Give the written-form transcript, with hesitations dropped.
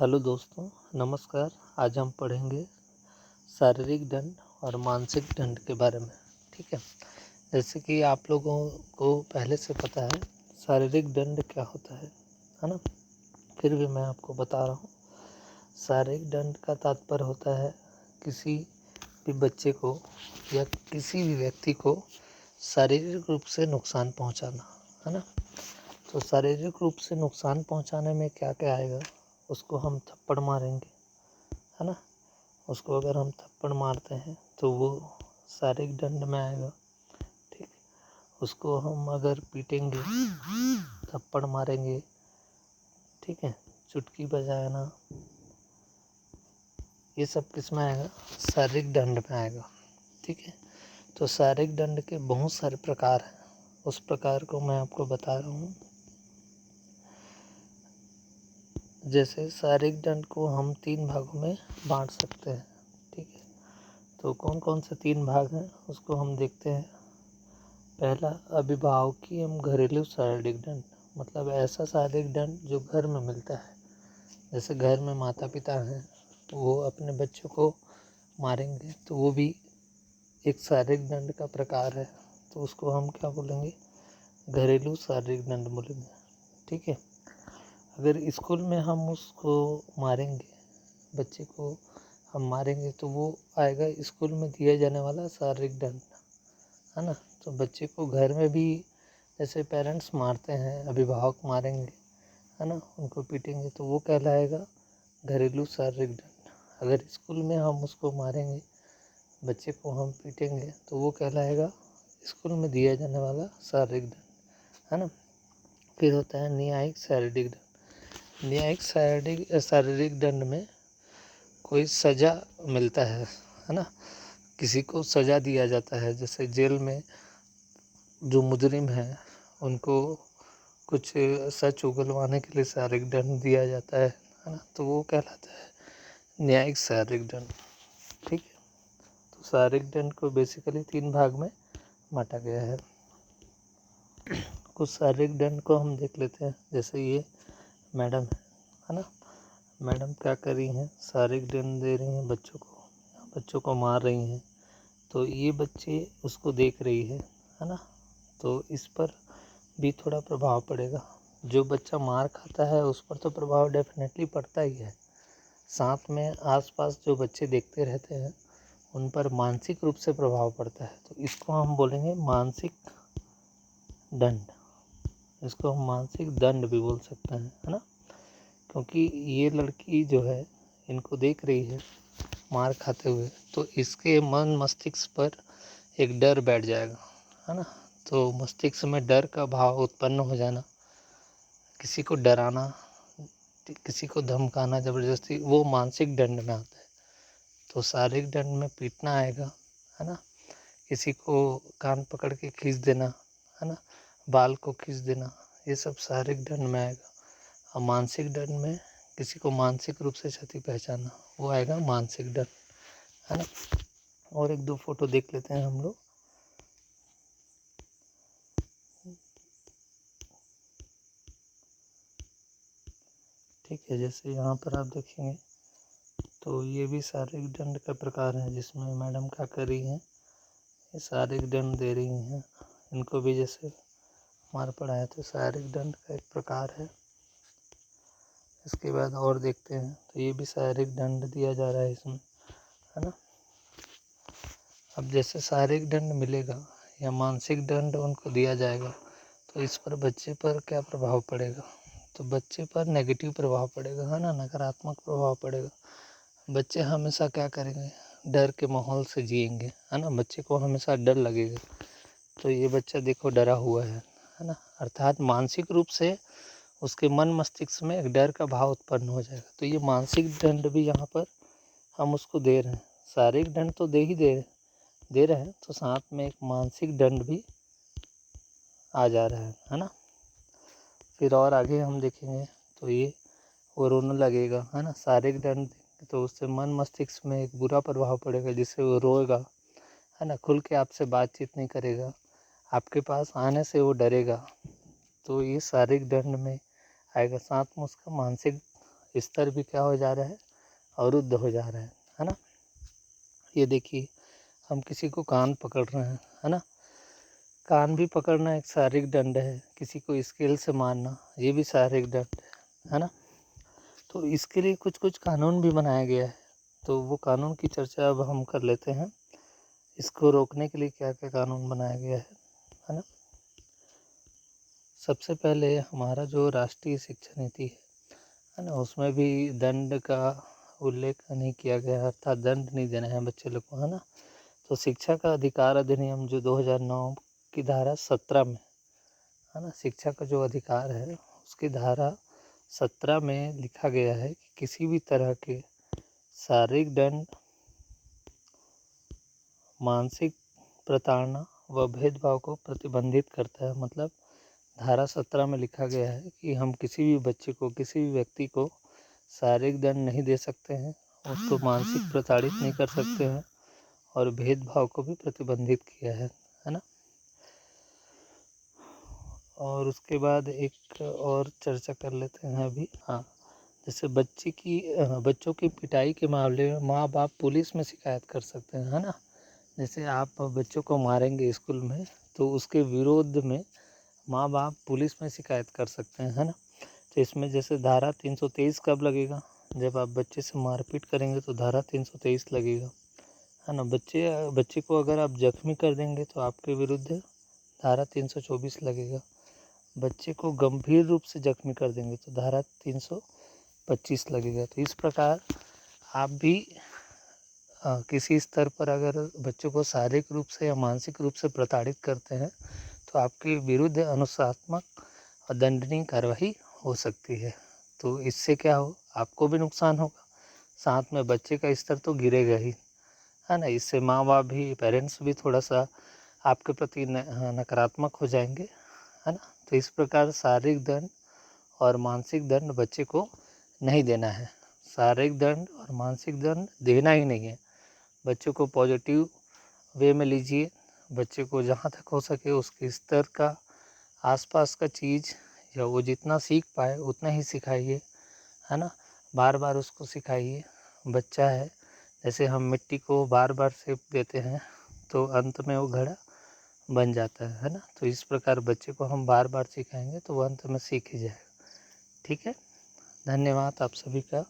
Hello दोस्तों, नमस्कार। आज हम पढ़ेंगे शारीरिक दंड और मानसिक दंड के बारे में। ठीक है। जैसे कि आप लोगों को पहले से पता है शारीरिक दंड क्या होता है ना। फिर भी मैं आपको बता रहा हूँ। शारीरिक दंड का तात्पर्य होता है किसी भी बच्चे को या किसी भी व्यक्ति को शारीरिक रूप से नुकसान पहुँचाना, है ना। तो शारीरिक रूप से नुकसान पहुँचाने में क्या क्या आएगा, उसको हम थप्पड़ मारेंगे, है ना। उसको अगर हम थप्पड़ मारते हैं तो वो शारीरिक दंड में आएगा। ठीक। उसको हम अगर पीटेंगे, थप्पड़ मारेंगे, ठीक है, चुटकी बजाना, ये सब किस में आएगा? शारीरिक दंड में आएगा। ठीक है। तो शारीरिक दंड के बहुत सारे प्रकार हैं, उस प्रकार को मैं आपको बता रहा हूँ। जैसे शारीरिक दंड को हम 3 भागों में बांट सकते हैं। ठीक है। तो कौन कौन से 3 भाग हैं उसको हम देखते हैं। पहला, अभिभावकीय एवं घरेलू शारीरिक दंड, मतलब ऐसा शारीरिक दंड जो घर में मिलता है। जैसे घर में माता पिता हैं, वो अपने बच्चों को मारेंगे तो वो भी एक शारीरिक दंड का प्रकार है। तो उसको हम क्या बोलेंगे? घरेलू शारीरिक दंड बोलेंगे। ठीक है। अगर स्कूल में हम उसको मारेंगे, बच्चे को हम मारेंगे, तो वो आएगा स्कूल में दिया जाने वाला शारीरिक दंड, है ना। तो बच्चे को घर में भी जैसे पेरेंट्स मारते हैं, अभिभावक मारेंगे, है ना, उनको पीटेंगे, तो वो कहलाएगा घरेलू शारीरिक दंड। अगर स्कूल में हम उसको मारेंगे, बच्चे को हम पीटेंगे, तो वो कहलाएगा स्कूल में दिया जाने वाला शारीरिक दंड, है ना। फिर होता है न्यायिक शारीरिक दंड। न्यायिक शारीरिक दंड में कोई सज़ा मिलता है ना। किसी को सज़ा दिया जाता है। जैसे जेल में जो मुजरिम हैं उनको कुछ सच उगलवाने के लिए शारीरिक दंड दिया जाता है ना। तो वो कहलाता है न्यायिक शारीरिक दंड। ठीक है। तो शारीरिक दंड को बेसिकली 3 भाग में बांटा गया है। कुछ शारीरिक दंड को हम देख लेते हैं। जैसे ये मैडम है ना, मैडम क्या कर रही हैं? शारीरिक दंड दे रही हैं बच्चों को मार रही हैं। तो ये बच्चे उसको देख रही है ना। तो इस पर भी थोड़ा प्रभाव पड़ेगा। जो बच्चा मार खाता है उस पर तो प्रभाव डेफिनेटली पड़ता ही है। साथ में आसपास जो बच्चे देखते रहते हैं उन पर मानसिक रूप से प्रभाव पड़ता है। तो इसको हम बोलेंगे मानसिक दंड। इसको हम मानसिक दंड भी बोल सकते हैं, है ना। क्योंकि ये लड़की जो है इनको देख रही है मार खाते हुए, तो इसके मन मस्तिष्क पर एक डर बैठ जाएगा, है ना। तो मस्तिष्क में डर का भाव उत्पन्न हो जाना, किसी को डराना, किसी को धमकाना ज़बरदस्ती, वो मानसिक दंड में आता है। तो शारीरिक दंड में पीटना आएगा, है ना। किसी को कान पकड़ के खींच देना, है ना, बाल को खींच देना, ये सब शारीरिक दंड में आएगा। और मानसिक दंड में किसी को मानसिक रूप से क्षति पहुंचाना, वो आएगा मानसिक दंड, है ना। और 1-2 फोटो देख लेते हैं हम लोग। ठीक है। जैसे यहाँ पर आप देखेंगे तो ये भी शारीरिक दंड का प्रकार है, जिसमें मैडम क्या कर रही हैं? ये शारीरिक दंड दे रही हैं। इनको भी जैसे मार पड़ा है, तो शारीरिक दंड का एक प्रकार है। इसके बाद और देखते हैं तो ये भी शारीरिक दंड दिया जा रहा है इसमें, है ना। अब जैसे शारीरिक दंड मिलेगा या मानसिक दंड उनको दिया जाएगा, तो इस पर बच्चे पर क्या प्रभाव पड़ेगा? तो बच्चे पर नेगेटिव प्रभाव पड़ेगा, है ना, नकारात्मक प्रभाव पड़ेगा। बच्चे हमेशा क्या करेंगे? डर के माहौल से जिएंगे, है ना। बच्चे को हमेशा डर लगेगा। तो ये बच्चा देखो डरा हुआ है ना। अर्थात मानसिक रूप से उसके मन मस्तिष्क में एक डर का भाव उत्पन्न हो जाएगा। तो ये मानसिक दंड भी यहाँ पर हम उसको दे रहे हैं। शारीरिक दंड तो दे रहे हैं, तो साथ में एक मानसिक दंड भी आ जा रहा है ना। फिर और आगे हम देखेंगे तो ये वो रोने लगेगा, है ना। शारीरिक दंड तो उससे मन मस्तिष्क में एक बुरा प्रभाव पड़ेगा, जिससे वो रोएगा, है ना, खुल के आपसे बातचीत नहीं करेगा, आपके पास आने से वो डरेगा। तो ये शारीरिक दंड में आएगा। साथ में उसका मानसिक स्तर भी क्या हो जा रहा है, अवरुद्ध हो जा रहा है ना। ये देखिए, हम किसी को कान पकड़ रहे हैं, है ना। कान भी पकड़ना एक शारीरिक दंड है, किसी को स्केल से मारना ये भी शारीरिक दंड है ना। तो इसके लिए कुछ कुछ कानून भी बनाया गया है, तो वो कानून की चर्चा अब हम कर लेते हैं। इसको रोकने के लिए क्या क्या कानून बनाया गया है ना। सबसे पहले हमारा जो राष्ट्रीय शिक्षा नीति है ना, उसमें भी दंड का उल्लेख नहीं किया गया है, अर्थात दंड नहीं देना है बच्चे लोग को, है ना। तो शिक्षा का अधिकार अधिनियम जो 2009 की धारा 17 में, है ना, शिक्षा का जो अधिकार है उसकी धारा 17 में लिखा गया है कि किसी भी तरह के शारीरिक दंड, मानसिक प्रताड़ना व भेदभाव को प्रतिबंधित करता है। मतलब धारा 17 में लिखा गया है कि हम किसी भी बच्चे को, किसी भी व्यक्ति को शारीरिक दंड नहीं दे सकते हैं, उसको मानसिक प्रताड़ित नहीं कर सकते हैं और भेदभाव को भी प्रतिबंधित किया है ना। और उसके बाद एक और चर्चा कर लेते हैं अभी। हाँ, जैसे बच्चों की पिटाई के मामले में माँ बाप पुलिस में शिकायत कर सकते हैं, है ना। जैसे आप बच्चों को मारेंगे स्कूल में, तो उसके विरोध में माँ बाप पुलिस में शिकायत कर सकते हैं, है ना। तो इसमें जैसे धारा 323 कब लगेगा, जब आप बच्चे से मारपीट करेंगे तो धारा 323 लगेगा, है ना। बच्चे को अगर आप जख्मी कर देंगे तो आपके विरुद्ध धारा 324 लगेगा। बच्चे को गंभीर रूप से जख्मी कर देंगे तो धारा 325 लगेगा। तो इस प्रकार आप भी किसी स्तर पर अगर बच्चों को शारीरिक रूप से या मानसिक रूप से प्रताड़ित करते हैं तो आपके विरुद्ध अनुशासनात्मक और दंडनीय कार्रवाई हो सकती है। तो इससे क्या हो, आपको भी नुकसान होगा, साथ में बच्चे का स्तर तो गिरेगा ही, है ना। इससे माँ बाप भी, पेरेंट्स भी थोड़ा सा आपके प्रति नकारात्मक हो जाएंगे, है ना। तो इस प्रकार शारीरिक दंड और मानसिक दंड बच्चे को नहीं देना है। शारीरिक दंड और मानसिक दंड देना ही नहीं है। बच्चों को पॉजिटिव वे में लीजिए, बच्चे को जहाँ तक हो सके उसके स्तर का, आसपास का चीज़ या वो जितना सीख पाए उतना ही सिखाइए, है ना। बार बार उसको सिखाइए। बच्चा है, जैसे हम मिट्टी को बार बार सेक देते हैं तो अंत में वो घड़ा बन जाता है ना। तो इस प्रकार बच्चे को हम बार बार सिखाएंगे तो वो अंत में सीख ही जाएगा। ठीक है, धन्यवाद आप सभी का।